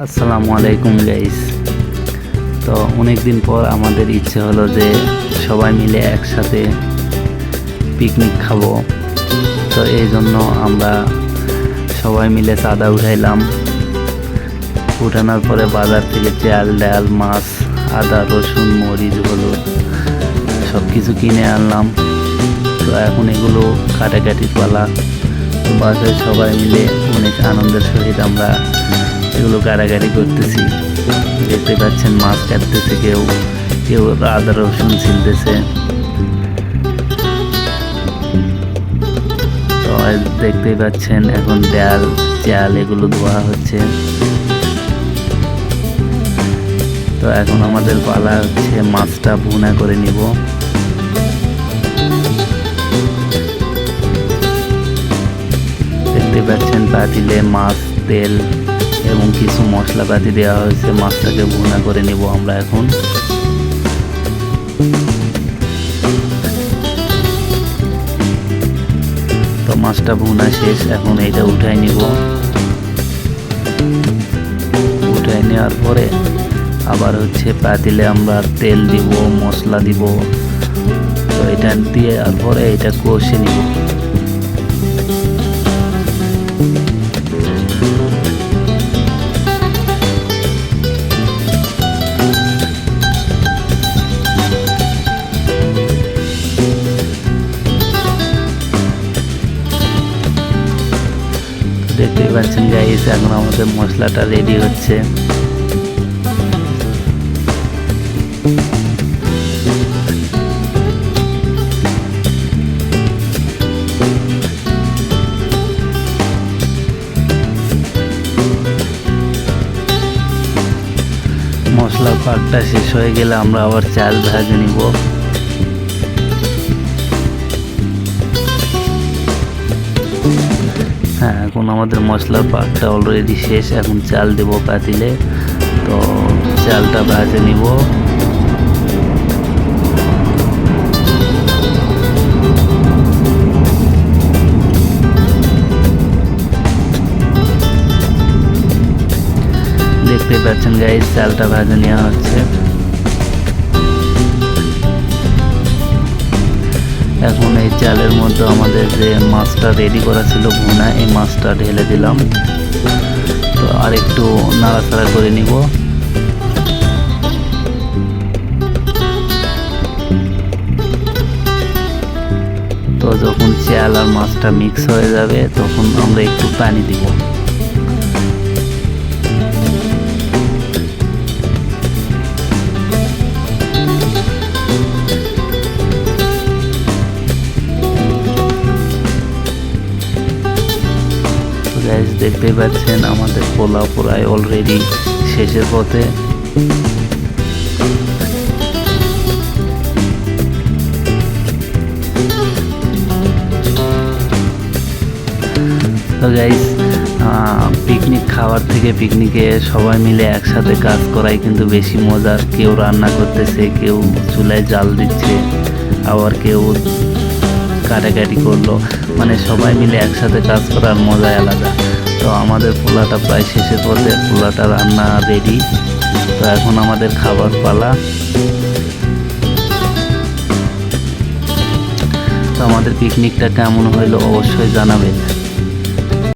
আসসালামু আলাইকুম গাইস। তো অনেক দিন পর আমাদের ইচ্ছে হলো যে সবাই মিলে একসাথে পিকনিক খাবো। তো এই জন্য আমরা সবাই মিলে চাঁদা উঠাইলাম। উঠানোর পরে বাজার থেকে চাল ডাল মাছ আদা রসুন মরিচ হলুদ সব কিছু কিনে আনলাম। তো এখন এগুলো কাটাকাটির পালা। বাসায় সবাই মিলে অনেক আনন্দের সহিত আমরা এগুলো কাটাকাটি করতেছি। দেখতে পাচ্ছেন মাছ কাটতেছে, কেউ কেউ আদা রসুন ছিলতেছে। তো দেখতেই পাচ্ছেন এখন ডাল চাল এগুলো ধোয়া হচ্ছে। তো এখন আমাদের পালা হচ্ছে মাছটা ভুনা করে নিব। দেখতে পাচ্ছেন পাতিলে মাছ তেল এবং কিছু মশলাপাতি দেওয়া হয়েছে। মাছটাকে ভুনা করে নিব আমরা এখন। তো মাছটা ভুনা শেষ, এখন এইটা উঠাই নিব। উঠাই নেওয়ার পরে আবার হচ্ছে পাতিলে আমরা তেল দিব মশলা দিব। তো এটা দিয়ে আর পরে এটা কষে নিব। দেখতেই পাচ্ছেন গাইস, এখন আমাদের মশলাটা রেডি হচ্ছে। মশলার পাকটা শেষ হয়ে গেলে আমরা আবার চাল ভেজে নিব। হ্যাঁ, এখন আমাদের মশলার পাকটা অলরেডি শেষ। এখন চাল দেব পাতিলে। তো চালটা ভেজে নিব। দেখতে পাচ্ছেন গাইস, চালটা ভেজে নেওয়া হচ্ছে। এখন এই চালের মধ্যে আমাদের যে মাছটা রেডি করা ছিল ভুনা, এই মাছটা ঢেলে দিলাম। তো আর একটু নাড়াচাড়া করে নিব। তো যখন চাল আর মাছটা মিক্স হয়ে যাবে তখন আমরা একটু পানি দিব। দেখতেই পাচ্ছেন আমাদের পোলাও প্রায় অলরেডি শেষের পথে। তো গাইস, পিকনিক খাওয়ার থেকে পিকনিকে সবাই মিলে একসাথে কাজ করাই কিন্তু বেশি মজার। কেউ রান্না করতেছে, কেউ চুলায় জাল দিচ্ছে, আবার কেউ কাটাকাটি করলো। মানে সবাই মিলে একসাথে কাজ করার মজাই আলাদা। তো আমাদের পোলাটা প্রায় শেষের পথে, পোলাটা রান্না রেডি। তো এখন আমাদের খাবার পালা। তো আমাদের পিকনিকটা কেমন হইলো অবশ্যই জানাবেন।